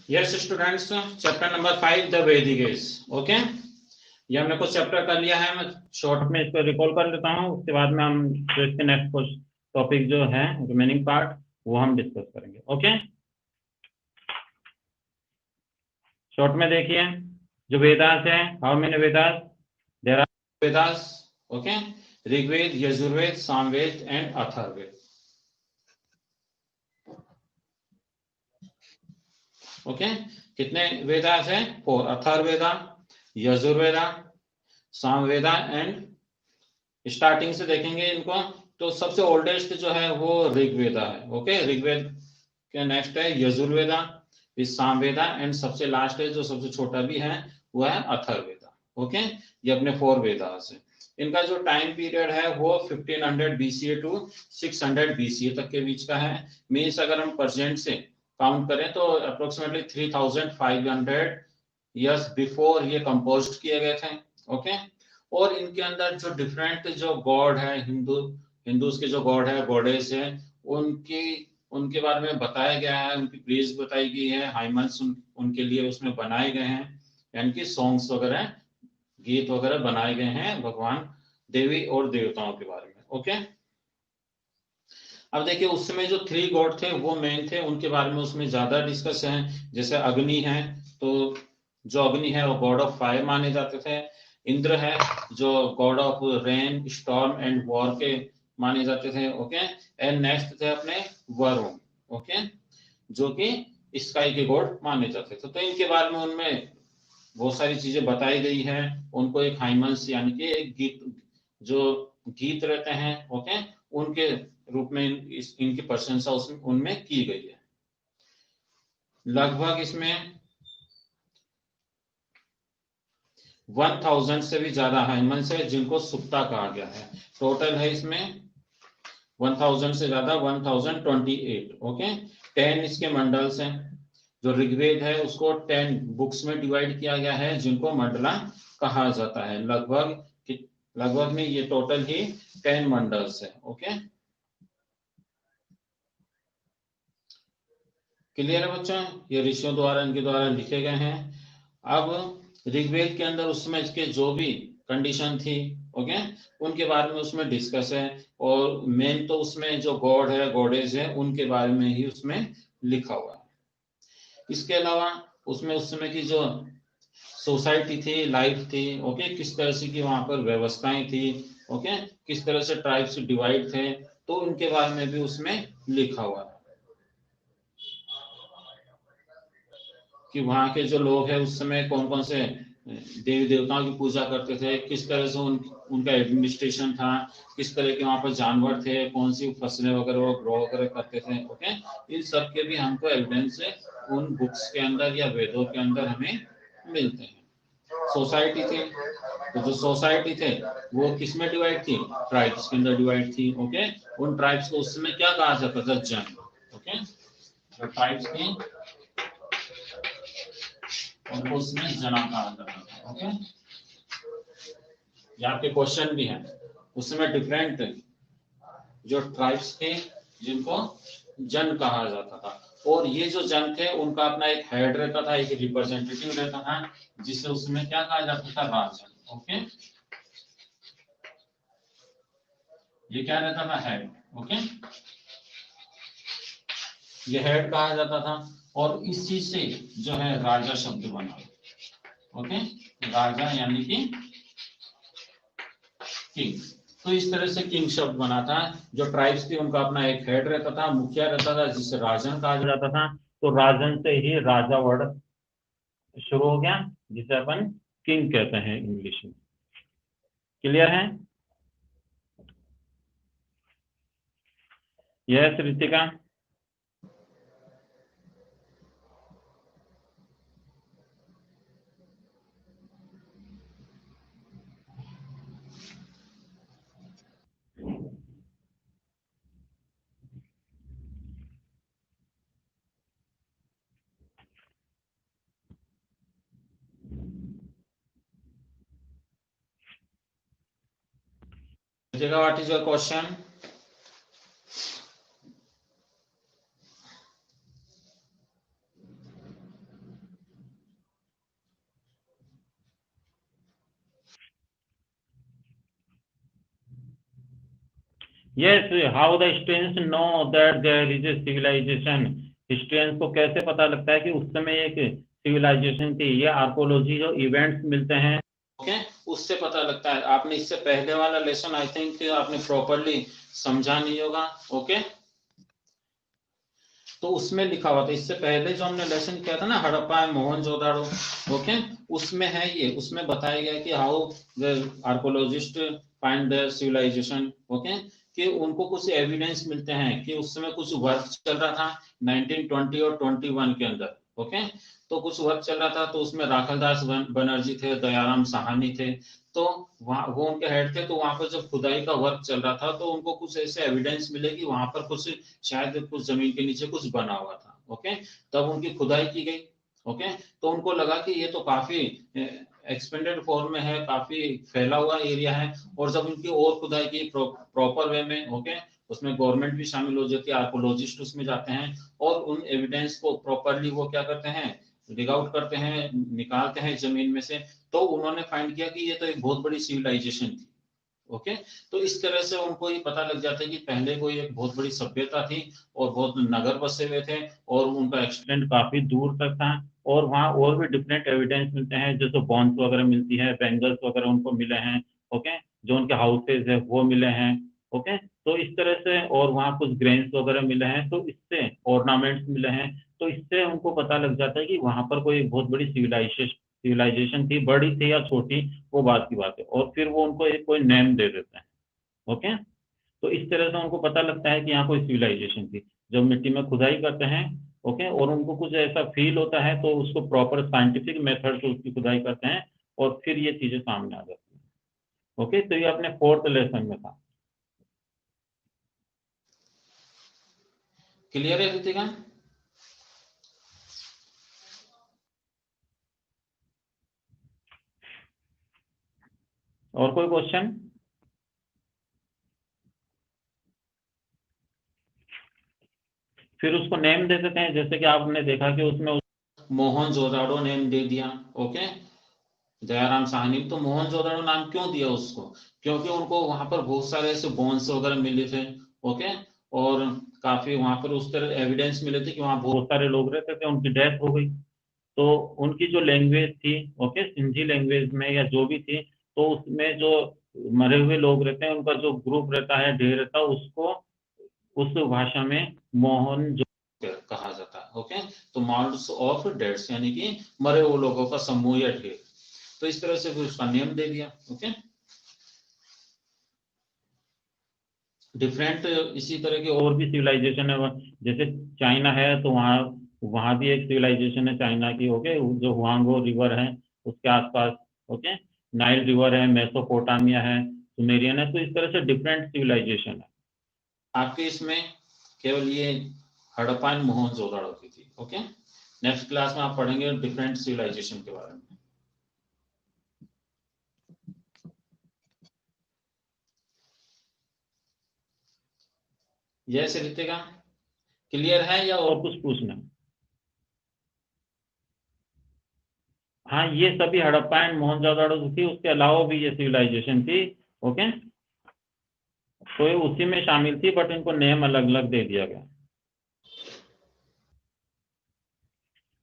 Yes students, chapter number 5 the वैदिक as. Okay, ये हमने कुछ चैप्टर कर लिया है। मैं शॉर्ट में इसको रिकॉल कर लेता हूँ, उसके बाद में हम जो इसके नेक्स्ट कुछ टॉपिक जो है रिमेनिंग पार्ट वो हम डिस्कस करेंगे। ओके, शॉर्ट में देखिए, जो वेदास है, how many Vedas there are? Vedas, okay, Rigveda, Yajurveda, Samaveda and Atharvaveda. Okay, कितने वेदास है? 4। अथर्ववेदा, यजुर्वेदा, सामवेदा एंड स्टार्टिंग से देखेंगे इनको तो सबसे ओल्डेस्ट जो है वो ऋग्वेदा है। ओके, ऋग्वेद के नेक्स्ट है यजुर्वेदा, फिर सामवेदा एंड सबसे लास्ट है जो सबसे छोटा भी है वो है अथर्ववेदा। ओके, ये अपने 4 वेदास है। इनका जो टाइम पीरियड है वो 1500 बीसीए टू 600 बीसीए तक के बीच का है। मीन्स अगर हम परसेंट से काउंट करें तो अप्रोक्सीमेटली 3500 ईयर्स बिफोर ये कंपोज किए गए थे। ओके, और इनके अंदर जो डिफरेंट जो गॉड है, हिंदूज के जो गॉड है, गॉडेस है, उनकी उनके बारे में बताया गया है, उनकी प्रेज बताई गई है, हाइमन्स उनके लिए उसमें बनाए गए हैं, यानी कि सॉन्ग्स वगैरह, गीत वगैरह बनाए गए हैं भगवान, देवी और देवताओं के बारे में। ओके, अब देखिए उस समय जो 3 गॉड थे वो मेन थे, उनके बारे में उसमें ज्यादा डिस्कस है। जैसे अग्नि है, तो जो अग्नि है वो गॉड ऑफ फायर माने जाते थे। इंद्र है जो God of rain, storm and war के माने जाते थे। ओके, एंड नेक्स्ट थे अपने वरुण, ओके, जो कि स्काई के गॉड माने जाते थे। तो इनके बारे में उनमें बहुत सारी चीजें बताई गई है। उनको एक हाइमन्स यानी कि एक गीत, जो गीत रहते हैं, ओके, उनके रूप में इनकी प्रशंसा उसमें उनमें की गई है। लगभग इसमें 1000 से भी ज्यादा हाइमन्स है जिनको सुप्ता कहा गया है। टोटल है इसमें 1000 से ज्यादा, 1028। ओके, 10 इसके मंडल्स हैं। जो ऋग्वेद है उसको 10 बुक्स में डिवाइड किया गया है जिनको मंडला कहा जाता है। लगभग में ये टोटल ही 10 मंडल्स है। ओके, क्लियर है बच्चों? ये ऋषियों द्वारा, इनके द्वारा लिखे गए हैं। अब ऋग्वेद के अंदर उसमें इसके जो भी कंडीशन थी, ओके, उनके बारे में उसमें डिस्कस है। और मेन तो उसमें जो गॉड है, गॉडेज है, उनके बारे में ही उसमें लिखा हुआ है। इसके अलावा उसमें उस समय की जो सोसाइटी थी, लाइफ थी, ओके, किस तरह से की वहां पर व्यवस्थाएं थी, ओके, किस तरह से ट्राइब्स डिवाइड थे, तो उनके बारे में भी उसमें लिखा हुआ है कि वहां के जो लोग हैं उस समय कौन कौन से देवी देवताओं की पूजा करते थे, किस तरह से उनका एडमिनिस्ट्रेशन था, किस तरह के वहां पर जानवर थे, कौन सी फसलें वगैरह वो ग्रो वगैरह करते थे। ओके, इन सब के भी हमको एविडेंस उन बुक्स के अंदर या वेदों के अंदर हमें मिलते हैं। सोसाइटी थी, तो जो सोसाइटी थे वो किस में डिवाइड थी? ट्राइब्स के अंदर डिवाइड थी। ओके, उन ट्राइब्स को उस समय क्या कहा जाता था? जन। ओके, जो ट्राइब्स थी उनको उसमें जना कहा जाता था। ओके, ये आपके क्वेश्चन भी हैं। उस समय डिफरेंट जो ट्राइब्स थे जिनको जन कहा जाता था, और ये जो जन थे उनका अपना एक हेड रहता था, एक रिप्रेजेंटेटिव रहता था, जिसे उसमें क्या कहा जाता था? राजन। ओके, ये क्या रहता था? हेड। ओके, ये हेड कहा जाता था, और इस चीज से जो है राजा शब्द बना। ओके, राजा यानी कि किंग। तो इस तरह से किंग शब्द बना था। जो ट्राइब्स थी उनका अपना एक हेड रहता था, मुखिया रहता था, जिसे राजन कहा जाता था। तो राजन से ही राजा वर्ड शुरू हो गया, जिसे अपन किंग कहते हैं इंग्लिश में। क्लियर है? Yes Ritika. Ritika, what is your question? Yes, how the students know that there is a civilization? Students को कैसे पता लगता है कि उस समय एक सिविलाइजेशन थी? ये आर्कोलॉजी जो इवेंट्स मिलते हैं, ओके, उससे पता लगता है। आपने इससे पहले वाला लेसन आई थिंक आपने प्रॉपरली समझा नहीं होगा। ओके, तो उसमें लिखा हुआ था, इससे पहले जो हमने लेसन किया था ना हड़प्पा एंड मोहनजोदाड़ो, ओके, उसमें है ये, उसमें बताया गया कि how the archaeologist find the civilisation. Okay, कि उनको कुछ एविडेंस मिलते हैं कि उस समय कुछ वर्क चल रहा था 1920 और 21 के अंदर। ओके, तो कुछ वर्क चल रहा था, तो उसमें राखलदास बनर्जी थे, दयाराम साहनी थे, तो वहाँ वो उनके हेड थे। तो वहां पर जब खुदाई का वर्क चल रहा था, तो उनको कुछ ऐसे एविडेंस मिले कि वहां पर कुछ शायद कुछ जमीन के नीचे कुछ बना हुआ था। ओके, तब उनकी खुदाई की गई। ओके, तो उनको लगा कि ये तो काफी एक्सपेंडेड फॉर्म में है, काफी फैला हुआ एरिया है। और जब उनकी और खुदाई की प्रॉपर वे में, ओके, उसमें गवर्नमेंट भी शामिल हो जाती है, आर्कोलॉजिस्ट उसमें जाते हैं और उन एविडेंस को प्रॉपरली वो क्या करते हैं, डिग आउट करते हैं, निकालते हैं जमीन में से। तो उन्होंने फाइंड किया कि ये तो एक बहुत बड़ी सिविलाइजेशन थी। ओके, तो इस तरह से उनको ये पता लग जाता है कि पहले कोई एक बहुत बड़ी सभ्यता थी और बहुत नगर बसे हुए थे और उनका एक्सटेंड काफी दूर तक था। और वहाँ और भी डिफरेंट एविडेंस मिलते हैं, जैसे बॉन्स वगैरह मिलती है, बैंगल्स वगैरह उनको मिले हैं। ओके, जो उनके हाउसेज है वो मिले हैं। ओके, तो इस तरह से, और वहाँ कुछ ग्रेन्स वगैरह मिले हैं, तो इससे ऑर्नामेंट्स मिले हैं। तो इससे उनको पता लग जाता है कि वहां पर कोई बहुत बड़ी सिविलाइजेशन थी, बड़ी थी या छोटी, वो बात की बात है। और फिर वो उनको एक कोई नेम दे देते हैं। ओके, तो इस तरह से उनको पता लगता है कि यहाँ कोई सिविलाइजेशन थी। जब मिट्टी में खुदाई करते हैं, ओके, और उनको कुछ ऐसा फील होता है, तो उसको प्रॉपर साइंटिफिक मेथड से उसकी खुदाई करते हैं और फिर ये चीजें सामने आ जाती हैं। ओके, तो ये अपने 4th लेसन में था। क्लियर है रितिका? और कोई क्वेश्चन? फिर उसको नेम दे देते हैं, जैसे कि आपने देखा कि उसमें मोहनजोदाड़ो नेम दे दिया। ओके, दयाराम साहनी, तो मोहनजोदाड़ो नाम क्यों दिया उसको? क्योंकि उनको वहां पर बहुत सारे ऐसे बोन्स वगैरह मिले थे। ओके, और काफी वहां पर उस तरह एविडेंस मिले थे कि वहां बहुत बहुत सारे लोग रहते थे, उनकी डेथ हो गई। तो उनकी जो लैंग्वेज थी, ओके, सिंधी लैंग्वेज में या जो भी थी, तो उसमें जो मरे हुए लोग रहते हैं, उनका जो ग्रुप रहता है, ढेर रहता है, उसको उस भाषा में मोहन जो कहा जाता है। ओके, तो माउंट्स ऑफ डेड्स यानी कि मरे हुए लोगों का समूह या ढेर। तो इस तरह से फिर उसका नेम दे दिया। ओके, डिफरेंट इसी तरह के और भी सिविलाइजेशन है, जैसे चाइना है, तो वहाँ वहाँ भी एक सिविलाइजेशन है चाइना की। ओके, जो हुआंगो रिवर है उसके आसपास। ओके, नाइल रिवर है, मेसोपोटामिया है, सुमेरियन है। तो इस तरह से डिफरेंट सिविलाइजेशन है। आपके इसमें केवल ये हड़प्पा एंड मोहनजोदाड़ो की थी। ओके, नेक्स्ट क्लास में आप पढ़ेंगे डिफरेंट सिविलाइजेशन के बारे में। यस रितिका, क्लियर है या और कुछ पूछना? हाँ, ये सभी हड़प्पा एंड मोहनजोदाड़ो थी, उसके अलावा भी ये सिविलाइजेशन थी। ओके, तो ये उसी में शामिल थी, बट इनको नेम अलग अलग दे दिया गया।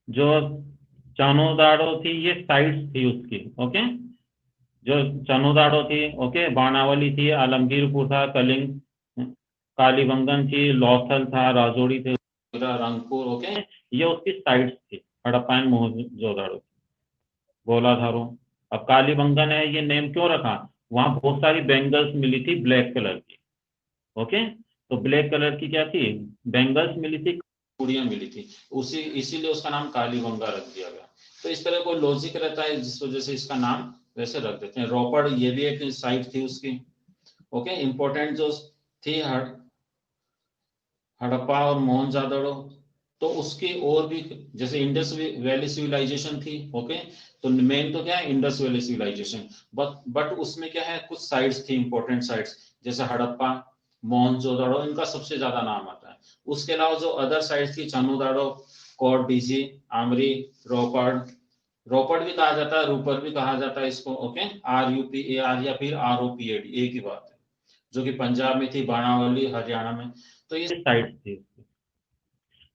जो चनोदाड़ो थी, ये साइट्स थी उसकी। ओके, जो चनोदाड़ो थी, ओके, बाणावली थी, आलमगीरपुर था, कलिंग कालीबंगन थी, लौथल था, राजौड़ी थे, रंगपुर। ओके, ये उसकी साइट्स थी हड़प्पा एंड मोहनजोदाड़ो, गोलाधारो। अब कालीबंगन है, ये नेम क्यों रखा? वहां बहुत सारी बैंगल्स मिली थी ब्लैक कलर की। ओके, तो ब्लैक कलर की क्या थी, बैंगल्स मिली थी, चूड़ियां मिली थी, उसी इसीलिए उसका नाम कालीबंगा रख दिया गया। तो इस तरह कोई लॉजिक रहता है जिस वजह से इसका नाम वैसे रख देते हैं। रोपड़ ये भी एक साइट थी उसकी। ओके, इंपॉर्टेंट जो थी हड़प्पा और मोहनजोदड़ो, तो उसकी और भी जैसे इंडस वैली सिविलाइजेशन थी। ओके, तो मेन तो क्या है इंडस वैली सिविलाइजेशन, बट उसमें क्या है कुछ साइट्स थी इंपॉर्टेंट साइट्स, जैसे हड़प्पा, मोहनजोदड़ो, इनका सबसे ज्यादा नाम आता है। उसके अलावा जो अदर साइट्स थी चनुदाड़ो, कोट डीजी, आमरी, रोपड़, रोपड़ भी कहा जाता है, रूपर भी कहा जाता है इसको। ओके, RUPAR या फिर ROPAD, एक ही बात है। जो कि पंजाब में थी, बाणावली हरियाणा में। तो ये साइट्स थी,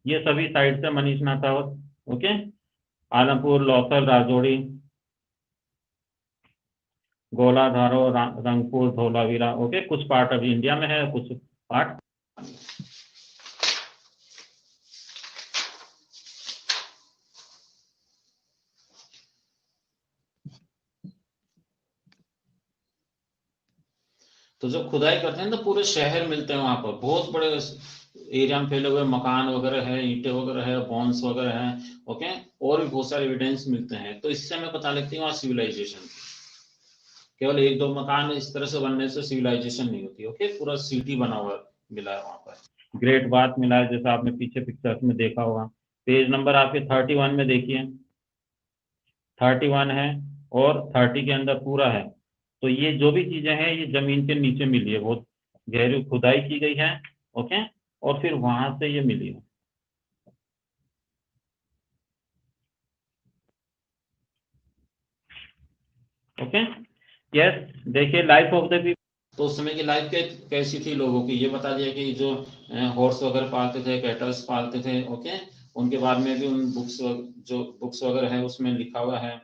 ये सभी साइट्स है मनीष नाथावत। ओके, आलमपुर, लौथल, राजौड़ी, गोला, धारो, रंगपुर, धोलावीरा। ओके, कुछ पार्ट अभी इंडिया में है, कुछ पार्ट तो जब खुदाई करते हैं तो पूरे शहर मिलते हैं वहां पर, बहुत बड़े एरिया में फैले हुए मकान वगैरह है, ईंटें वगैरह है, बॉन्स वगैरह है। ओके, और भी बहुत सारे एविडेंस मिलते हैं। तो इससे हमें पता लगती है वहां सिविलाइजेशन, केवल एक दो मकान इस तरह से बनने से सिविलाइजेशन नहीं होती। ओके, पूरा सिटी बना हुआ मिला है वहां पर। ग्रेट बात मिला है, जैसा आपने पीछे पिक्चर्स में देखा होगा। पेज नंबर आपके 31 में देखिए, 31 है और 30 के अंदर पूरा है। तो ये जो भी चीजें हैं ये जमीन के नीचे मिली है, बहुत गहरी खुदाई की गई है। ओके, और फिर वहां से ये मिली है। ओके, यस, देखिए लाइफ ऑफ द पीपल। तो उस समय की लाइफ कैसी थी लोगों की, ये बता दिया कि जो हॉर्स वगैरह पालते थे, कैटल्स पालते थे। ओके, उनके बारे में भी उन बुक्स वगैरह है उसमें लिखा हुआ है।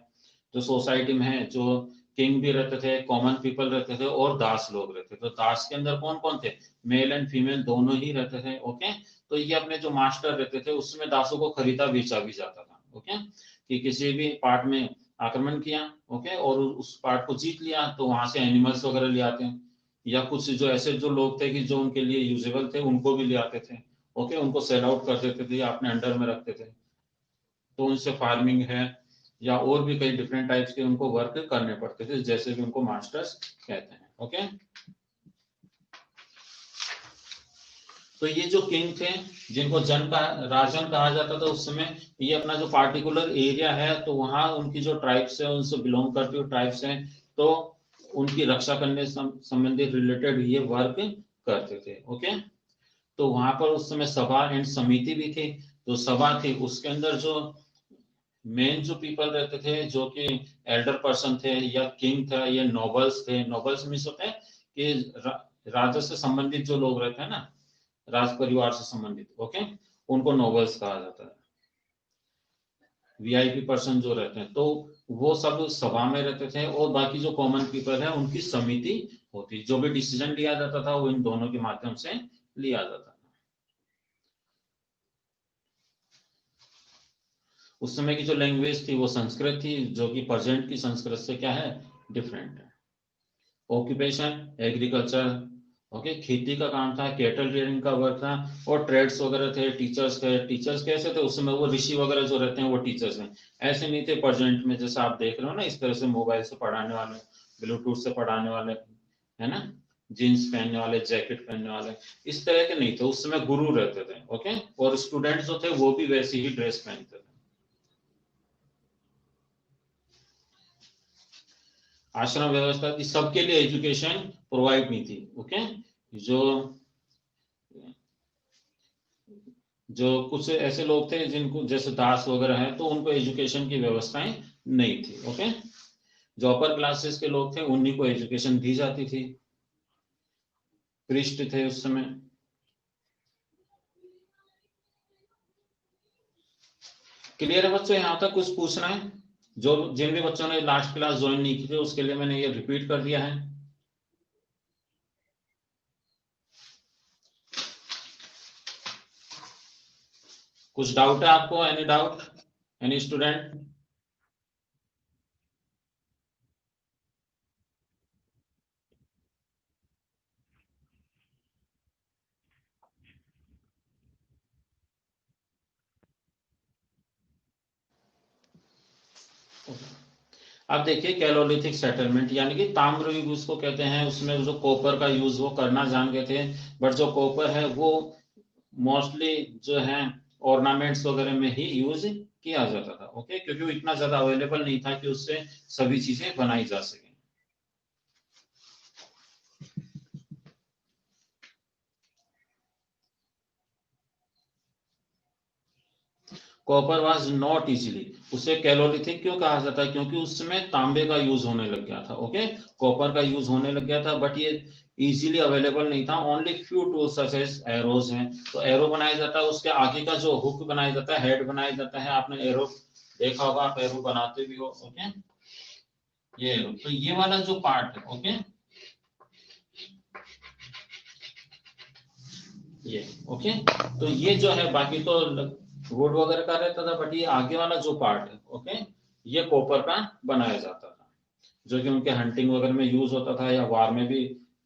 जो सोसाइटी में है, जो किंग भी रहते थे, कॉमन पीपल रहते थे और दास लोग रहते थे। तो दास के अंदर कौन कौन थे, मेल एंड फीमेल दोनों ही रहते थे। ओके, तो ये अपने जो मास्टर रहते थे उसमें दासों को खरीदा बेचा भी जाता था। ओके, कि किसी भी पार्ट में आक्रमण किया, ओके, और उस पार्ट को जीत लिया तो वहां से एनिमल्स वगैरह ले आते हैं, या कुछ जो ऐसे जो लोग थे कि जो उनके लिए यूजेबल थे उनको भी ले आते थे। ओके, उनको सेल आउट कर देते थे या अपने अंडर में रखते थे। तो उनसे फार्मिंग है या और भी कई डिफरेंट टाइप्स के उनको वर्क करने पड़ते थे, जैसे भी उनको मास्टर्स कहते हैं। ओके, तो ये जो किंग थे जिनको राजन कहा जाता था उस समय, ये अपना जो पार्टिकुलर एरिया है तो वहां उनकी जो ट्राइब्स है, उनसे बिलोंग करती हुई ट्राइब्स हैं, तो उनकी रक्षा करने संबंधित रिलेटेड ये वर्क करते थे। ओके, तो वहां पर उस समय सभा एंड समिति भी थी। जो सभा थी उसके अंदर जो मेन जो पीपल रहते थे, जो कि एल्डर पर्सन थे या किंग था या नोबल्स थे। नोबल्स मीन्स होते हैं कि राजा से संबंधित जो लोग रहते हैं ना, राज परिवार से संबंधित। ओके, उनको नोबल्स कहा जाता है। वीआईपी पर्सन जो रहते हैं तो वो सब सभा में रहते थे, और बाकी जो कॉमन पीपल है उनकी समिति होती, जो भी डिसीजन लिया जाता था वो इन दोनों के माध्यम से लिया जाता था। उस समय की जो लैंग्वेज थी वो संस्कृत थी, जो कि प्रेजेंट की संस्कृत से क्या है, डिफरेंट है। ऑक्यूपेशन एग्रीकल्चर, ओके, खेती का काम था, कैटल ट्रेडिंग का वर्क था, और ट्रेड्स वगैरह थे। टीचर्स कैसे थे उस समय, वो ऋषि वगैरह जो रहते हैं वो टीचर्स हैं। ऐसे नहीं थे प्रेजेंट में जैसा आप देख रहे हो ना, इस तरह से मोबाइल से पढ़ाने वाले, ब्लूटूथ से पढ़ाने वाले, है ना, जीन्स पहनने वाले, जैकेट पहनने वाले, इस तरह के नहीं थे। उस समय गुरु रहते थे। ओके, और स्टूडेंट्स जो थे वो भी वैसी ही ड्रेस पहनते थे। आश्रम व्यवस्था थी, सबके लिए एजुकेशन प्रोवाइड नहीं थी। ओके, जो जो कुछ ऐसे लोग थे जिनको जैसे दास वगैरह है तो उनको एजुकेशन की व्यवस्थाएं नहीं थी। ओके, जो अपर क्लासेस के लोग थे उन्हीं को एजुकेशन दी जाती थी। प्रीस्ट थे उस समय। क्लियर है बच्चों, यहां तक कुछ पूछना है? जो जिन भी बच्चों ने लास्ट क्लास ज्वाइन नहीं की थी उसके लिए मैंने ये रिपीट कर दिया है। कुछ डाउट है आपको? Any doubt, any student? अब देखिए कैलोलिथिक सेटलमेंट, यानी कि ताम्र युग उसको कहते हैं। उसमें जो कॉपर का यूज वो करना जान गए थे, बट जो कॉपर है वो मोस्टली जो है ऑर्नामेंट्स वगैरह में ही यूज किया जाता था। ओके, क्योंकि वो इतना ज्यादा अवेलेबल नहीं था कि उससे सभी चीजें बनाई जा सके। कॉपर वाज नॉट इजीली, उसे कैलोलिथिक क्यों कहा जाता है, क्योंकि उस समय तांबे का यूज होने लग गया था। ओके, कॉपर का यूज होने लग गया था, बट ये इजीली अवेलेबल नहीं था, only few tools such as arrows हैं। तो एरो बनाया जाता है, उसके आगे का जो हुक बनाया जाता है, हेड बनाया जाता है, आपने एरो देखा होगा, आप एरो बनाते भी हो। ओके, ये एरो, तो ये वाला जो पार्ट है, ओके, ये ओके, तो ये जो है, बाकी तो वुड वगैरह का रहता था, बट ये आगे वाला जो पार्ट है, ओके, ये कॉपर का बनाया जाता था, जो कि उनके हंटिंग वगैरह में यूज होता था या वार में भी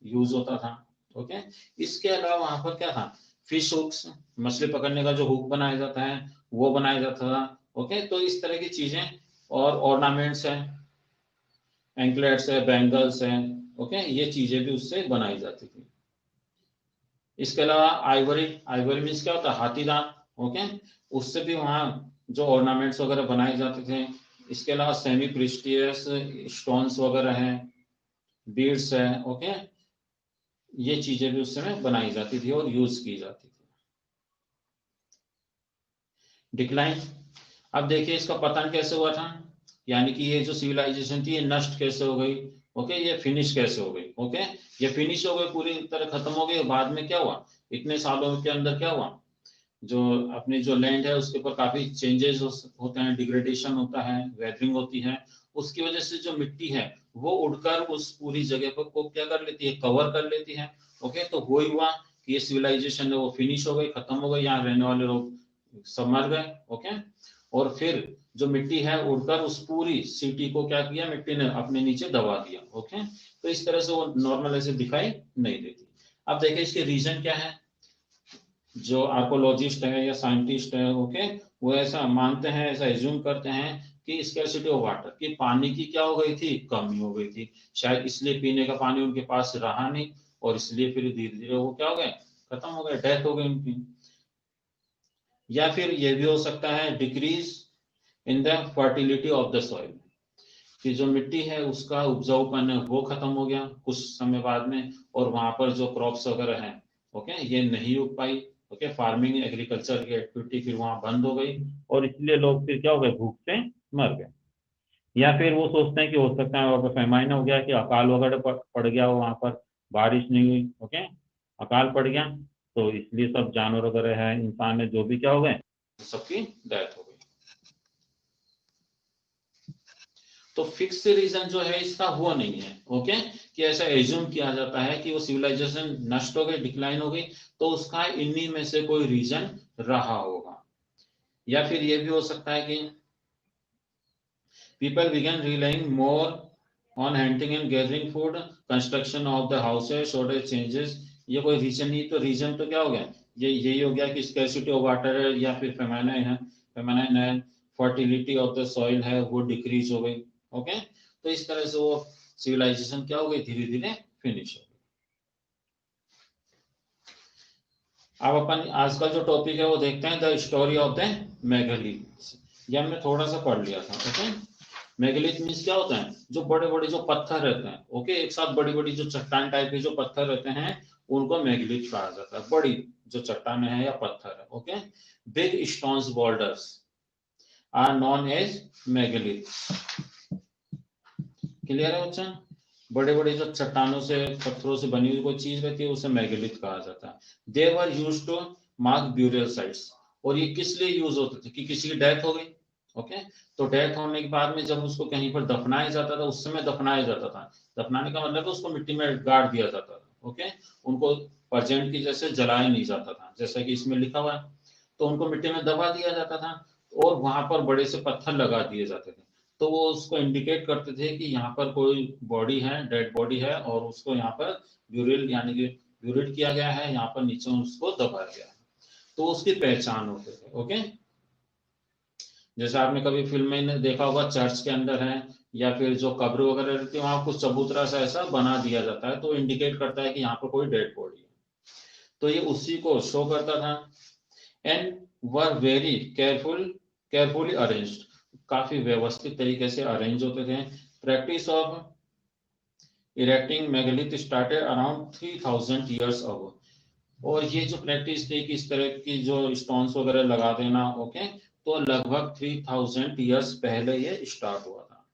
यूज होता था। ओके, इसके अलावा वहां पर क्या था, फिश हुक्स, मछली पकड़ने का जो हुक बनाया जाता है वो बनाया जाता था। ओके, तो इस तरह की चीजें, और ऑर्नामेंट्स है, एंकलेट्स है, बैंगल्स है, ओके, ये चीजें भी उससे बनाई जाती थी। इसके अलावा आइवरी, आइवरी मीन्स क्या होता है, हाथी दांत, ओके, उससे भी वहां जो ऑर्नामेंट्स वगैरह बनाए जाते थे। इसके अलावा सेमी प्रिस्टियस स्टोन्स वगैरह हैं, बीड्स है, ओके, ये चीजें भी उस समय बनाई जाती थी और यूज की जाती थी। डिक्लाइन, अब देखिए इसका पतन कैसे हुआ था, यानी कि ये जो सिविलाइजेशन थी ये नष्ट कैसे हो गई, ओके, ये फिनिश कैसे हो गई, ओके, ये फिनिश हो गई, पूरी तरह खत्म हो गई। बाद में क्या हुआ, इतने सालों के अंदर क्या हुआ, जो अपनी जो लैंड है उसके ऊपर काफी चेंजेस होते हैं, डिग्रेडेशन होता है, वेदरिंग होती है, उसकी वजह से जो मिट्टी है वो उड़कर उस पूरी जगह को क्या कर लेती है, कवर कर लेती है। ओके, तो वही हुआ कि ये सिविलाइजेशन है वो फिनिश हो गई, खत्म हो गई, यहाँ रहने वाले लोग सब मर गए। ओके, और फिर जो मिट्टी है उड़कर उस पूरी सिटी को क्या किया, मिट्टी ने अपने नीचे दबा दिया। ओके, तो इस तरह से वो नॉर्मल ऐसे दिखाई नहीं देती। अब देखिए इसके रीजन क्या है, जो आर्कोलॉजिस्ट है या साइंटिस्ट है, ओके, वो ऐसा मानते हैं, ऐसा एज्यूम करते हैं कि स्कैरसिटी ऑफ वाटर, कि पानी की क्या हो गई थी, कमी हो गई थी, शायद इसलिए पीने का पानी उनके पास रहा नहीं, और इसलिए फिर धीरे धीरे वो क्या हो गए, खत्म हो गए, डेथ हो गई उनकी। या फिर ये भी हो सकता है decrease in the fertility of the soil, कि जो मिट्टी है उसका उपजाऊपन है वो खत्म हो गया कुछ समय बाद में, और वहां पर जो क्रॉप्स वगैरह हैं, ओके, ये नहीं उग पाई। ओके, फार्मिंग एग्रीकल्चर की एक्टिविटी फिर वहां बंद हो गई, और इसलिए लोग फिर क्या हो गए, भूख से मर गए। या फिर वो सोचते हैं कि हो सकता है वहाँ पर फेमाइन हो गया, कि अकाल वगैरह पड़ गया हो, वहाँ पर बारिश नहीं हुई, ओके, अकाल पड़ गया, तो इसलिए सब जानवर वगैरह है, इंसान है, जो भी क्या हो गए, सबकी डेथ हो गई। तो फिक्स रीजन जो है इसका वो नहीं है, ओके, कि ऐसा एज्यूम किया जाता है कि वो सिविलाइजेशन नष्ट हो गई, डिक्लाइन हो गई, तो उसका इन्हीं में से कोई रीजन रहा होगा। या फिर ये भी हो सकता है कि people began relying more on hunting and gathering food, construction of the houses, shortage changes, ये कोई रीजन नहीं, तो रीजन तो क्या हो गया, ये यही हो गया कि स्कैरसिटी ऑफ वाटर है, या फिर फेमाइन है, फर्टिलिटी ऑफ द सॉइल है वो डिक्रीज हो गई। ओके, तो इस तरह से वो सिविलाइजेशन क्या हो गई, धीरे धीरे फिनिश हो गई। अब अपन आज का जो टॉपिक है वो देखते हैं, the story of the megalith. ये हमने थोड़ा सा पढ़ लिया था। ओके, मेगालिथ मीन्स क्या होता है, जो बड़े बड़े जो पत्थर रहते हैं, ओके, एक साथ बड़ी बड़ी जो चट्टान टाइप के जो पत्थर रहते हैं उनको मेगालिथ कहा जाता है, बड़ी जो चट्टाने हैं या पत्थर है। Okay, big stones boulders are known as megalith. Clear है बच्चा, बड़े बड़े जो चट्टानों से पत्थरों से बनी हुई कोई चीज रहती है उसे मेगालिथ कहा जाता है। They were used to mark burial sites, और ये किस लिए यूज होते थे, कि किसी की डेथ हो गई, ओके, तो डेथ होने के बाद में जब उसको कहीं पर दफनाया जाता था, उस समय दफनाया जाता था, दफनाने का मतलब उसको मिट्टी में गाड़ दिया जाता था। ओके, उनको प्रेजेंट की जैसे जलाया नहीं जाता था, जैसा कि इसमें लिखा हुआ है, तो उनको मिट्टी में दबा दिया जाता था, और वहां पर बड़े से पत्थर लगा दिए जाते थे, तो वो उसको इंडिकेट करते थे कि यहाँ पर कोई बॉडी है, डेड बॉडी है, और उसको यहाँ पर ब्यूरिल यानी कि ब्यूरिड किया गया है, यहाँ पर नीचे उसको दबाया गया है, तो उसकी पहचान होते थे। ओके, जैसे आपने कभी फिल्म में देखा होगा, चर्च के अंदर है या फिर जो कब्र वगैरह रहती है वहां कुछ चबूतरा सा ऐसा बना दिया जाता है, तो इंडिकेट करता है कि यहाँ पर कोई डेड बॉडी है, तो ये उसी को शो करता था। And were very carefully arranged, काफी व्यवस्थित तरीके से अरेंज होते थे। Practice of erecting megalith started around 3000 years ago, और ये जो प्रैक्टिस थी कि इस तरह की जो स्टोन्स वगैरह लगा देना, ओके, तो लगभग 3000 ईयर्स पहले ये स्टार्ट हुआ था।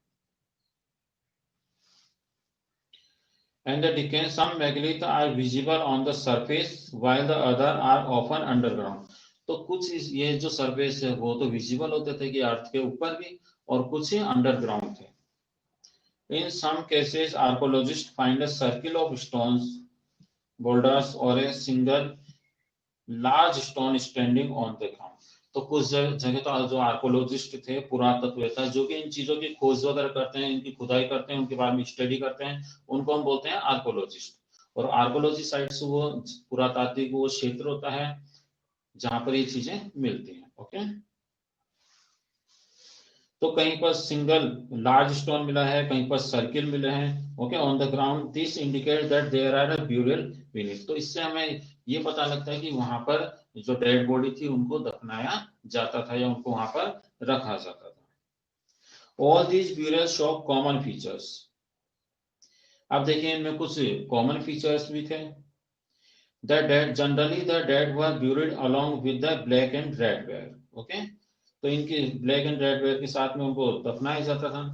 and the decay, some megalith are visible on the surface while the other are often underground. तो कुछ ये जो सरफेस है वो तो विजिबल होते थे कि अर्थ के ऊपर भी, और कुछ अंडरग्राउंड थे. In some cases, archaeologists find a circle of stones, boulders or a single large stone standing on the ground. तो कुछ जगह तो जो आर्कोलॉजिस्ट थे, पुरातत्ववेत्ता जो कि इन चीजों की खोज वगैरह करते हैं, इनकी खुदाई करते हैं, उनके बारे में स्टडी करते हैं, उनको हम बोलते हैं आर्कोलॉजिस्ट. और आर्कोलॉजी साइट्स वो पुरातात्विक वो क्षेत्र होता है जहां पर ये चीजें मिलती हैं. ओके, तो कहीं पर सिंगल लार्ज स्टोन मिला है, कहीं पर सर्किल मिले हैं. Okay, on the ground, this indicate that there are a burial beneath. तो इससे हमें ये पता लगता है कि वहां पर जो डेड बॉडी थी उनको दफनाया जाता था या उनको वहां पर रखा जाता था. All these burial show common features. अब देखिए इनमें कुछ कॉमन फीचर्स भी थे. The dead, generally the dead were buried along with the black and red ware. Okay, तो इनके ब्लैक एंड रेड वेयर के साथ में उनको दफनाया जाता था.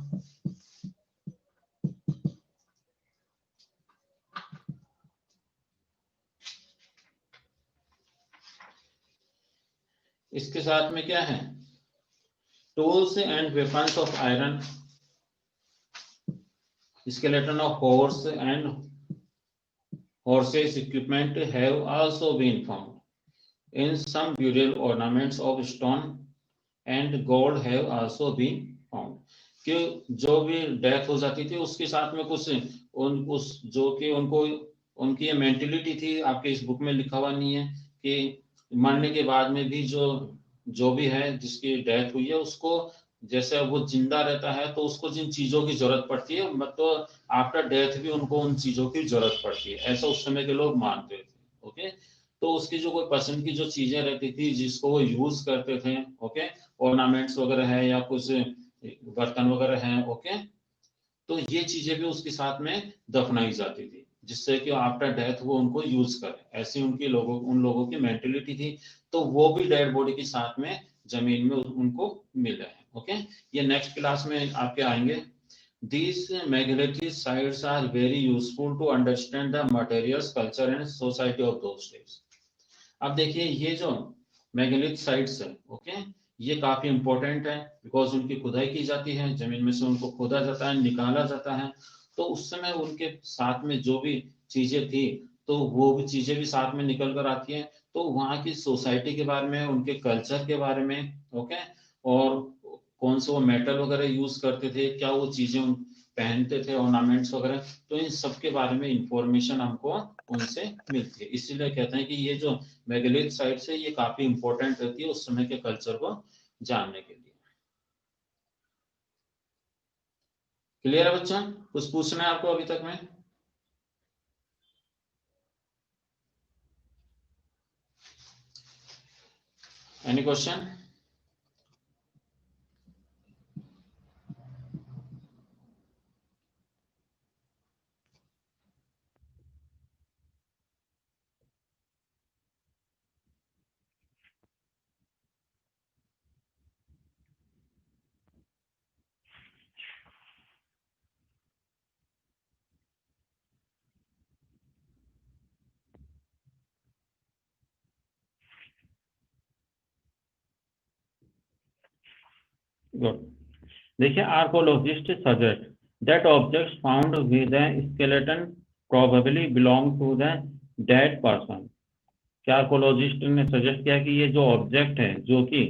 इसके साथ में क्या है, tools and weapons of iron, skeleton of horse and horses equipment have also been found. In some burial ornaments of stone and gold have also been found. कि जो भी डेथ हो जाती थी उसके साथ में कुछ उस जो कि उनको उनकी मेंटेलिटी थी, आपके इस बुक में लिखा हुआ नहीं है कि मरने के बाद में भी जो भी है जिसकी डेथ हुई है उसको जैसे वो जिंदा रहता है तो उसको जिन चीजों की जरूरत पड़ती है मतलब आफ्टर डेथ भी उनको उन चीजों की जरूरत पड़ती है, ऐसा उस समय के लोग मानते थे. ओके, तो उसकी जो कोई पसंद की जो चीजें रहती थी जिसको वो यूज करते थे, ओके, ऑर्नामेंट्स वगैरह है या कुछ बर्तन वगैरह हैं, ओके, तो ये चीजें भी उसके साथ में दफनाई जाती थी जिससे कि आफ्टर डेथ वो उनको यूज करे. ऐसी उन लोगों की मेंटेलिटी थी. तो वो भी डेड बॉडी के साथ में जमीन में उनको मिल रहे हैं. ओके, ये नेक्स्ट क्लास में आपके आएंगे. These megalithic sites are very useful to understand the materials, culture and society of those days. अब देखिए ये जो मेगालिथ साइट्स है, ओके, ये काफी इंपॉर्टेंट है बिकॉज उनकी खुदाई की जाती है, जमीन में से उनको खोदा जाता है, निकाला जाता है. तो उस समय उनके साथ में जो भी चीजें थी तो वो भी चीजें भी साथ में निकल कर आती हैं. तो वहाँ की सोसाइटी के बारे में, उनके कल्चर के बारे में, ओके, और कौन से वो मेटल वगैरह यूज करते थे, क्या वो चीजें पहनते थे, ऑर्नामेंट्स वगैरह, तो इन सब के बारे में इंफॉर्मेशन हमको उनसे मिलती है. इसीलिए कहते हैं कि ये जो मेगालिथ साइट्स है ये काफी इंपॉर्टेंट रहती है उस समय के कल्चर को जानने के लिए. क्लियर है बच्चा? कुछ पूछना है आपको अभी तक में? Any question? गुड. देखिए, archaeologist suggest that objects found with the skeleton probably belong to the dead person. क्या आर्कोलॉजिस्ट ने सजेस्ट किया कि ये जो ऑब्जेक्ट है जो कि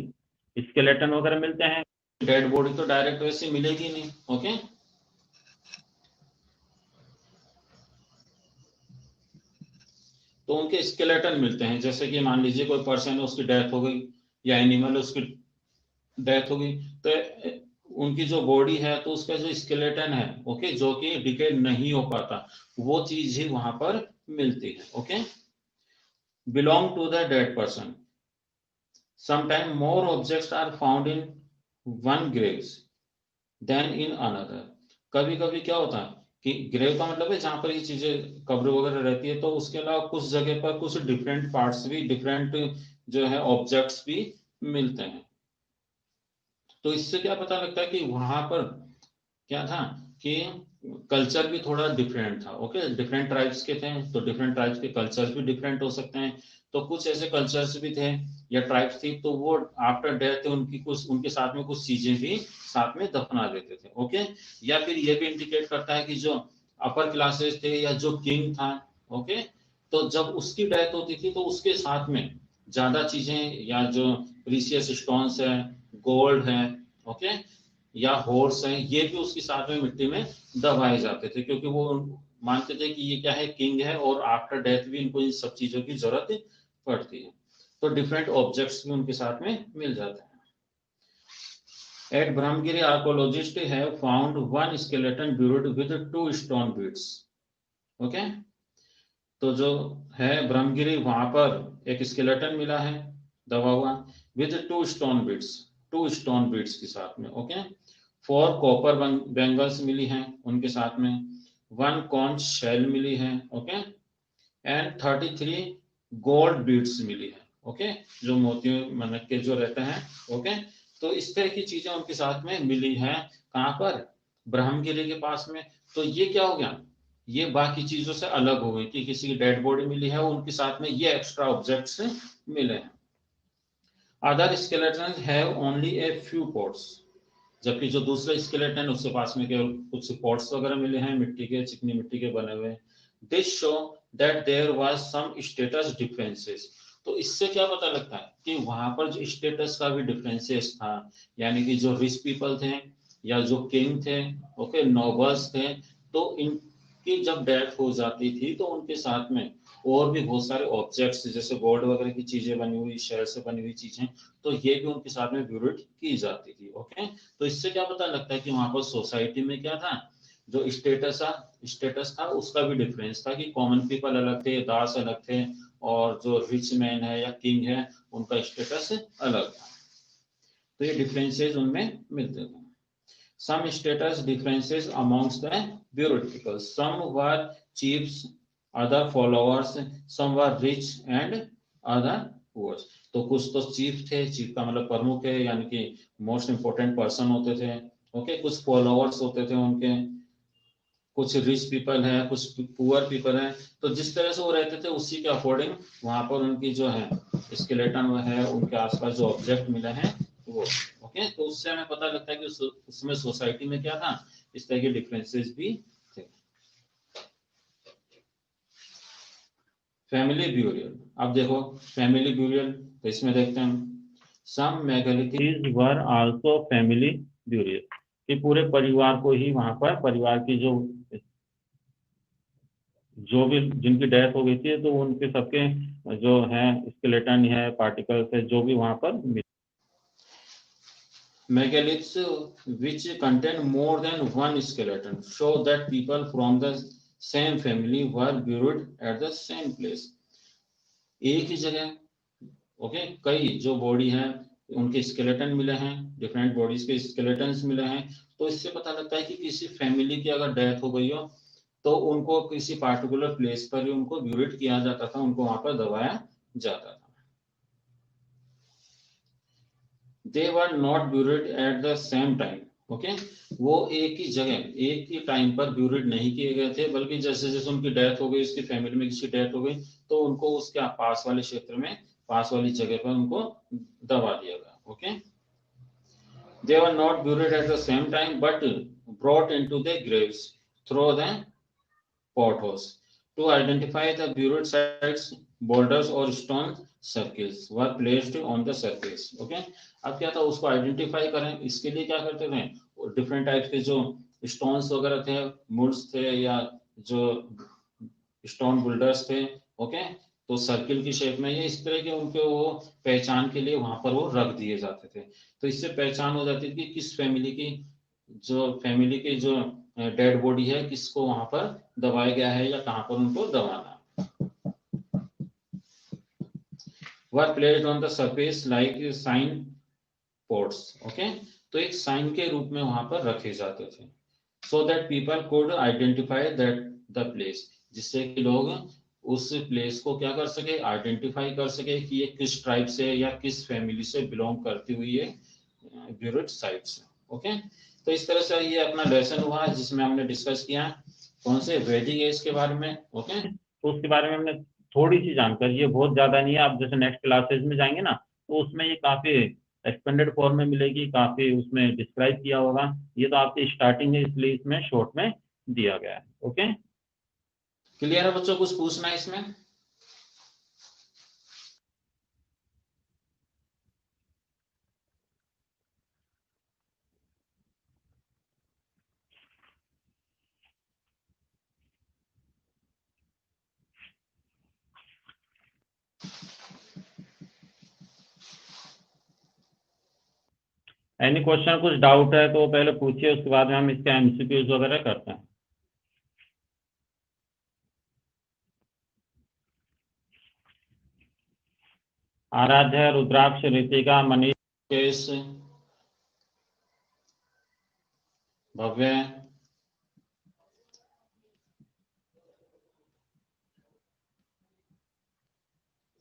स्केलेटन वगैरह मिलते हैं, डेड बॉडी तो डायरेक्ट वैसे मिलेगी नहीं. ओके, तो उनके स्केलेटन मिलते हैं. जैसे कि मान लीजिए कोई पर्सन है उसकी डेथ हो गई या एनिमल है उसकी डेथ हो गई, तो उनकी जो बॉडी है तो उसका जो स्केलेटन है, ओके, जो कि डिके नहीं हो पाता, वो चीज ही वहां पर मिलती है. Okay, belong to the dead person. Sometime more objects are found in one graves than in another. कभी कभी क्या होता है कि ग्रेव का मतलब है जहां पर ये चीजें कब्र वगैरह रहती है, तो उसके अलावा कुछ जगह पर कुछ डिफरेंट पार्ट्स भी, डिफरेंट जो है ऑब्जेक्ट्स भी मिलते हैं. तो इससे क्या पता लगता है कि वहां पर क्या था, कि कल्चर भी थोड़ा डिफरेंट था। ओके, डिफरेंट ट्राइब्स के थे, तो डिफरेंट ट्राइब्स के कल्चर्स भी डिफरेंट हो सकते हैं। तो कुछ ऐसे कल्चर्स भी थे या ट्राइब्स थी, तो वो आफ्टर डेथ उनकी कुछ, उनके साथ में कुछ चीजें भी साथ में दफना देते थे। ओके, या फिर ये भी इंडिकेट करता है कि जो अपर क्लासेस थे या जो किंग था, ओके, तो जब उसकी डेथ होती थी तो उसके साथ में ज्यादा चीजें या जो प्रीसियस स्टोन्स है, गोल्ड है, ओके, या हॉर्स है, ये भी उसके साथ में मिट्टी में दबाए जाते थे, क्योंकि वो मानते थे कि ये क्या है, किंग है, और आफ्टर डेथ भी इनको इन सब चीजों की जरूरत पड़ती है। तो डिफरेंट ऑब्जेक्ट्स भी उनके साथ में मिल जाते हैं। At Brahmagiri, archaeologists have found one skeleton buried with 2 stone beads. Okay, तो जो है ब्रह्मगिरी, वहां पर एक स्केलेटन मिला है दबा हुआ with 2 stone beads, 2 stone beads के साथ में। ओके, 4 कॉपर बैंगल्स मिली हैं उनके साथ में, 1 कॉन्च शेल मिली है, ओके, एंड 33 गोल्ड बीड्स मिली है। ओके, जो मोती मनक के जो रहते हैं। ओके, तो इस तरह की चीजें उनके साथ में मिली है, कहां पर, ब्रह्मगिरी के पास में। तो ये क्या हो गया, ये बाकी चीजों से अलग हो गई कि किसी की डेड बॉडी मिली है, उनके साथ में ये एक्स्ट्रा ऑब्जेक्ट्स मिले हैं। Other skeleton have only a few pots, जबकि जो दूसरे स्केलेटन उसके पास में केवल कुछ पॉट्स वगैरह मिले हैं, मिट्टी के, चिकनी मिट्टी के बने हुए। This show that there was some status differences. तो इससे क्या पता लगता है कि वहां पर जो स्टेटस का भी डिफरेंसेस था, यानी कि जो रिच पीपल थे या जो किंग थे, ओके, नोबल्स थे, तो इनकी जब डेथ हो जाती थी तो उनके साथ में और भी बहुत सारे ऑब्जेक्ट्स जैसे गोल्ड वगैरह की चीजें बनी हुई, शेल से बनी हुई चीजें, तो ये भी उनके साथ में ब्यूरिड की जाती थी। ओके, तो इससे क्या पता लगता है कि वहां पर सोसाइटी में क्या था, जो स्टेटस था उसका भी डिफरेंस था, कि कॉमन पीपल अलग थे, दास अलग थे, और जो रिच मैन है या किंग है उनका स्टेटस अलग था। तो ये डिफरेंसेस उनमें मिलते थे। Some status differences amongst the buried people. Some were chiefs, other followers, some were rich and other poor. तो कुछ तो चीफ थे, चीफ का मतलब प्रमुख है, यानी कि मोस्ट इंपोर्टेंट पर्सन होते थे। ओके, कुछ फॉलोअर्स होते थे उनके, कुछ रिच पीपल है, कुछ पुअर पीपल है। तो जिस तरह से वो रहते थे उसी के अकॉर्डिंग वहां पर उनकी जो है स्केलेटन है, उनके आसपास जो ऑब्जेक्ट मिले हैं वो। ओके, तो उससे हमें पता लगता है कि उसमें सोसाइटी में क्या था, इस तरह के डिफरेंसेस भी थे। फैमिली ब्यूरियल, अब देखो फैमिली ब्यूरियल, तो इसमें देखते हैं some megalithic were also family burial, कि पूरे परिवार को ही वहां पर, परिवार की जो भी जिनकी डेथ हो गई थी, तो उनके सबके जो है स्केलेटन है, पार्टिकल्स है, जो भी वहां पर megaliths which contain more than one skeleton show that people from the same family were buried at the same place. एक ही जगह, ओके, कई जो बॉडी है उनके स्केलेटन मिले हैं, डिफरेंट बॉडीज के स्केलेटन्स मिले हैं। तो इससे पता लगता है कि किसी फैमिली की अगर डेथ हो गई हो तो उनको किसी पार्टिकुलर प्लेस पर ही उनको ब्यूरिड किया जाता था, उनको वहां पर दबाया जाता था। They were not buried at the same time. Okay, वो एक ही जगह एक ही टाइम पर ब्यूरिड नहीं किए गए थे, बल्कि जैसे जैसे उनकी डेथ हो गई, उसकी फैमिली में किसी डेथ हो गई, तो उनको उसके पास वाले क्षेत्र में, पास वाली जगह पर उनको दबा दिया गया। Okay, they were not buried at the same time but brought into the graves through the potholes. To identify the buried sites, boulders or stone circles were placed on the surface. Okay, अब क्या था, उसको identify करें, इसके लिए क्या करते थे, डिफरेंट टाइप्स के जो स्टोन्स वगैरह थे, मुड्स थे, या जो स्टोन बुल्डर्स थे, ओके, तो सर्किल की शेप में, ये इस तरह के उनके वो पहचान के लिए वहां पर वो रख दिए जाते थे। तो इससे पहचान हो जाती थी कि किस फैमिली की जो डेड बॉडी है, किसको वहां पर दबाया गया है या कहां पर उनको दबाना। Were placed on the surface like sign ports. Okay, तो एक साइन के रूप में वहां पर रखे जाते थे, so that people could identify that the place, जिससे कि लोग उस प्लेस को क्या कर सके, आइडेंटिफाई कर सके कि ये किस ट्राइब से या किस फैमिली से बिलोंग करती हुई है ब्यूरिड साइट्स। ओके, तो इस तरह से ये अपना लेसन हुआ जिसमें हमने डिस्कस किया कौन से वैदिक एज के बारे में। ओके, तो उसके बारे में हमने थोड़ी सी जानकारी, ये बहुत ज्यादा नहीं है। आप जैसे नेक्स्ट क्लासेस में जाएंगे ना, तो उसमें ये काफी एक्सपेंडेड फॉर्म में मिलेगी, काफी उसमें डिस्क्राइब किया होगा। ये तो आपकी स्टार्टिंग है, इसलिए इसमें शॉर्ट में दिया गया है। ओके, क्लियर है बच्चों, कुछ पूछना है इसमें? एनी क्वेश्चन, कुछ डाउट है तो पहले पूछिए, उसके बाद में हम इसके एमसीक्यूज वगैरह करते हैं। आराध्य, रुद्राक्ष, ऋतिका, मनीष, केस, Bhavya,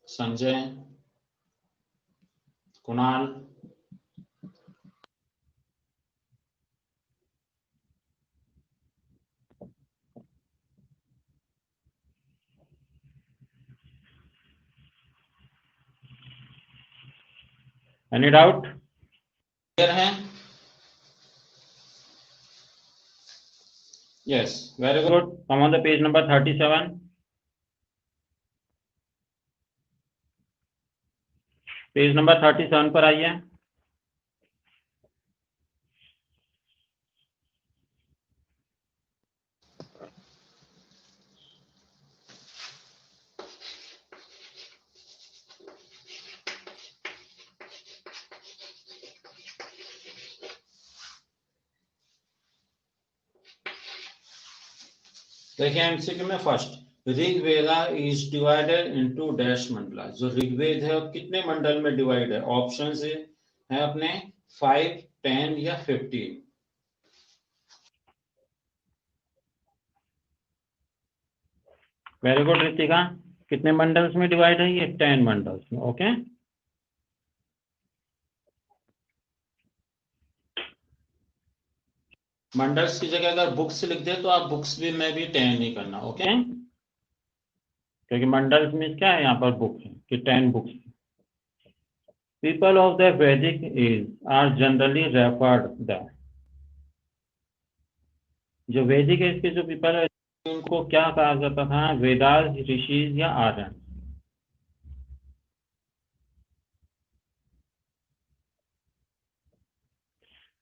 Sanjay, Kunal, any doubt? Clear है? Yes, very good. Come on the page number 37। Page number 37 पर आइए। देखिए एमसीक्यू में first, Rigveda is divided into dash mandala. जो ऋग्वेद है वो कितने मंडल में डिवाइड है? ऑप्शन है अपने 5, 10 या 15। वेरी गुड ऋतिका, कितने मंडल्स में डिवाइड है? ये 10 मंडल्स में। ओके, मंडल्स की जगह अगर बुक्स लिख दे तो आप बुक्स भी में भी 10 नहीं करना। ओके, क्योंकि मंडल्स में क्या है, यहाँ पर बुक है कि 10 बुक्स। पीपल ऑफ द वैदिक age are generally referred the, जो वैदिक एज के जो पीपल है उनको क्या कहा जाता था? वेदास, ऋषिज या आर्यन?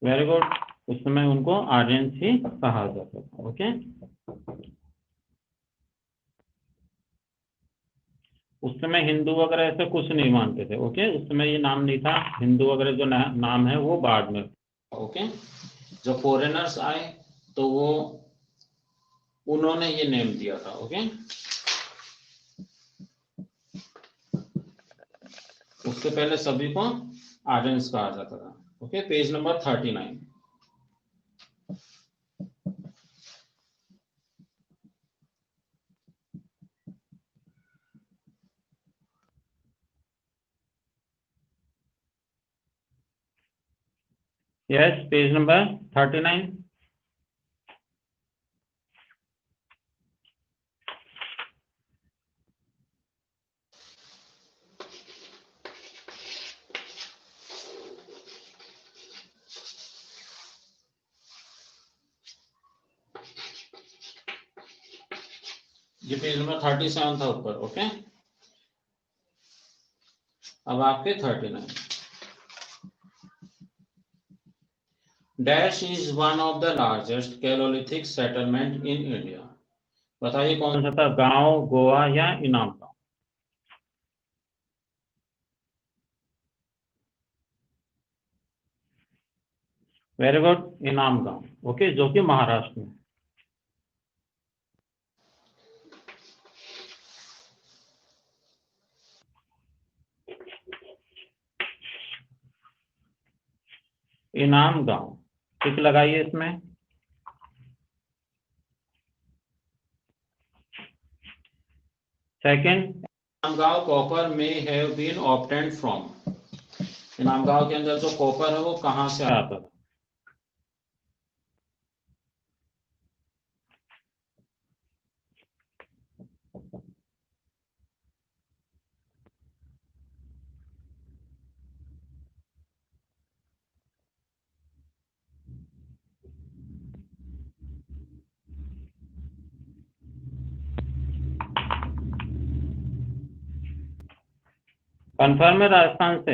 वेरी गुड, उस समय उनको आर्यंस ही कहा जाता था। ओके, उस समय हिंदू वगैरह ऐसे कुछ नहीं मानते थे। ओके, उस समय ये नाम नहीं था। हिंदू वगैरह जो नाम है वो बाद में। ओके, जो फॉरेनर्स आए तो वो उन्होंने ये नेम दिया था। ओके, उससे पहले सभी को आर्यंस कहा जाता था। Okay, page number 39। Yes, page number 39। ये पेज नंबर 37 था ऊपर। ओके, अब आपके 39। Dash is one of the largest chalcolithic settlement in India. बताइए कौन कौन सा था? गांव, गोवा या इनाम गांव? वेरी गुड, इनाम गांव। ओके, जो कि महाराष्ट्र में। इनाम गांव, टिक लगाइए इसमें। सेकंड, इनामगांव कॉपर में have been obtained from. Inamgaon के अंदर जो कॉपर है वो कहां से आता था? कंफर्म है राजस्थान से?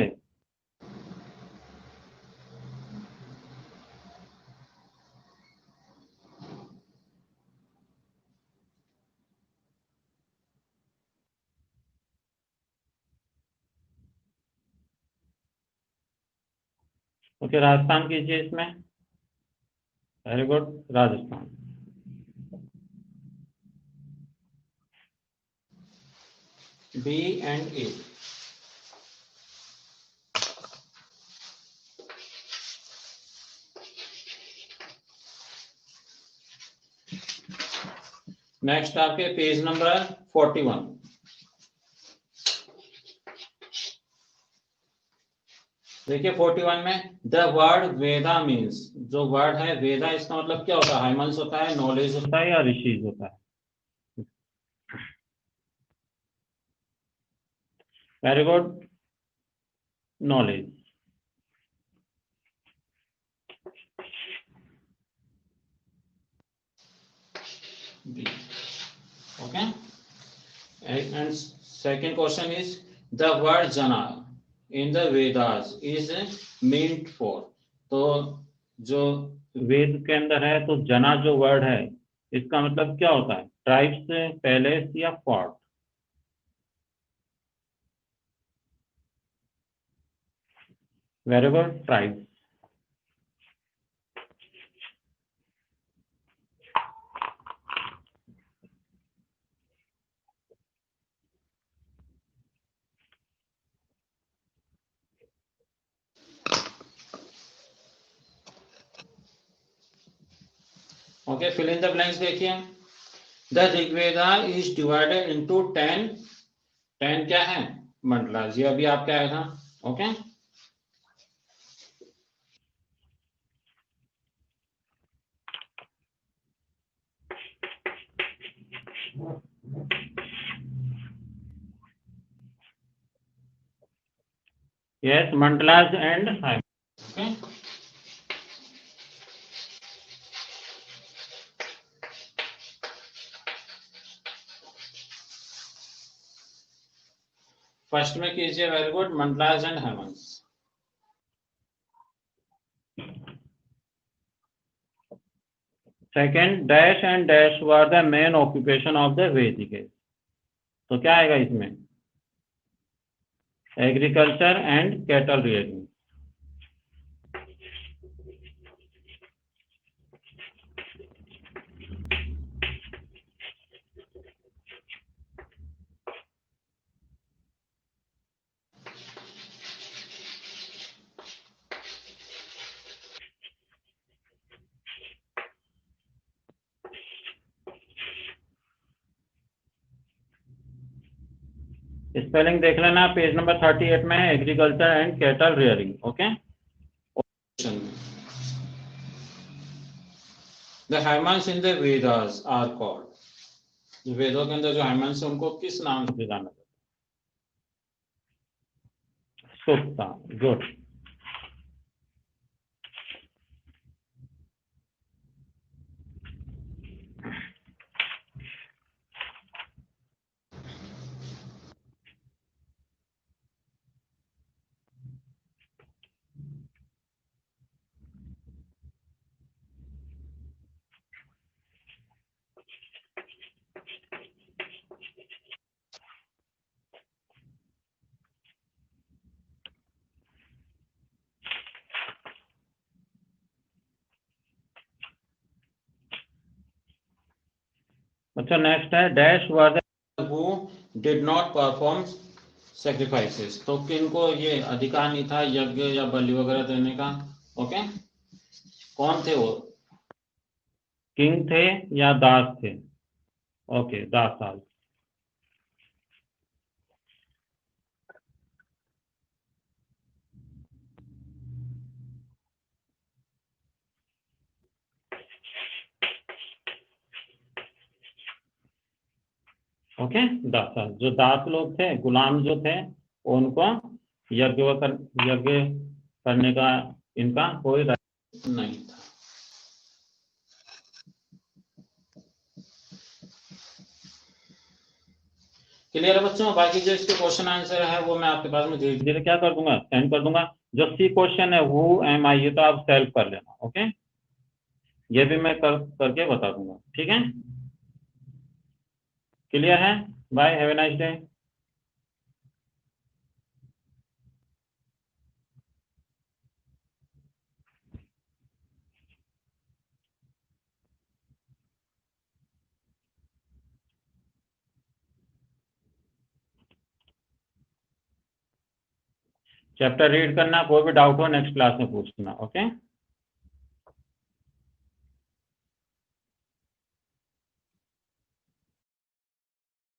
ओके, राजस्थान कीजिए इसमें। Very good, Rajasthan. B and A. Next आपके पेज नंबर 41। देखिए 41 में द वर्ड वेदा मीन्स, जो वर्ड है वेदा, इसका मतलब क्या होता है? हाइमंस होता है, नॉलेज होता होता है या ऋषिज होता है? Very good, knowledge. है। Okay, and second question is the word jana in the Vedas is meant for। तो जो वेद के अंदर है तो जना जो वर्ड है इसका मतलब क्या होता है? ट्राइब्स, पैलेस या fort? Very good, tribes. Okay, fill in the blanks. देखिए the Rigveda is divided into 10। 10 क्या है? मंडलास। ये अभी आपका आया था। Okay, yes, mandalas and hymn. Okay. First में कीजिए, very good, mandalas and hymns. Second, dash and dash were the main occupation of the वैदिक एज। तो क्या आएगा इसमें? Agriculture and cattle rearing. Spelling देख लेना पेज नंबर 38 में, agriculture and cattle rearing. Okay, the hymns in the Vedas are called. वेदों के अंदर जो हेमंस है उनको किस नाम से जाना जाता सुक्ता। गुड। अच्छा, नेक्स्ट है dash were the who did not perform sacrifices. तो किनको ये अधिकार नहीं था यज्ञ या बलि वगैरह देने का? ओके, कौन थे वो? किंग थे या दास थे? ओके, दास। ओके, दास। जो दास लोग थे, गुलाम जो थे, उनको यज्ञ करने का इनका कोई नहीं था। क्लियर है बच्चों? बाकी जो इसके क्वेश्चन आंसर है वो मैं आपके पास में धीरे धीरे क्या कर दूंगा, सेंड कर दूंगा। जो सी क्वेश्चन है हु एम आई, ये तो आप सेल्फ कर लेना। ओके, ये भी मैं करके बता दूंगा। ठीक है, क्लियर है? Bye, have a nice day. Chapter read करना, कोई भी डाउट हो नेक्स्ट क्लास में पूछना। ओके।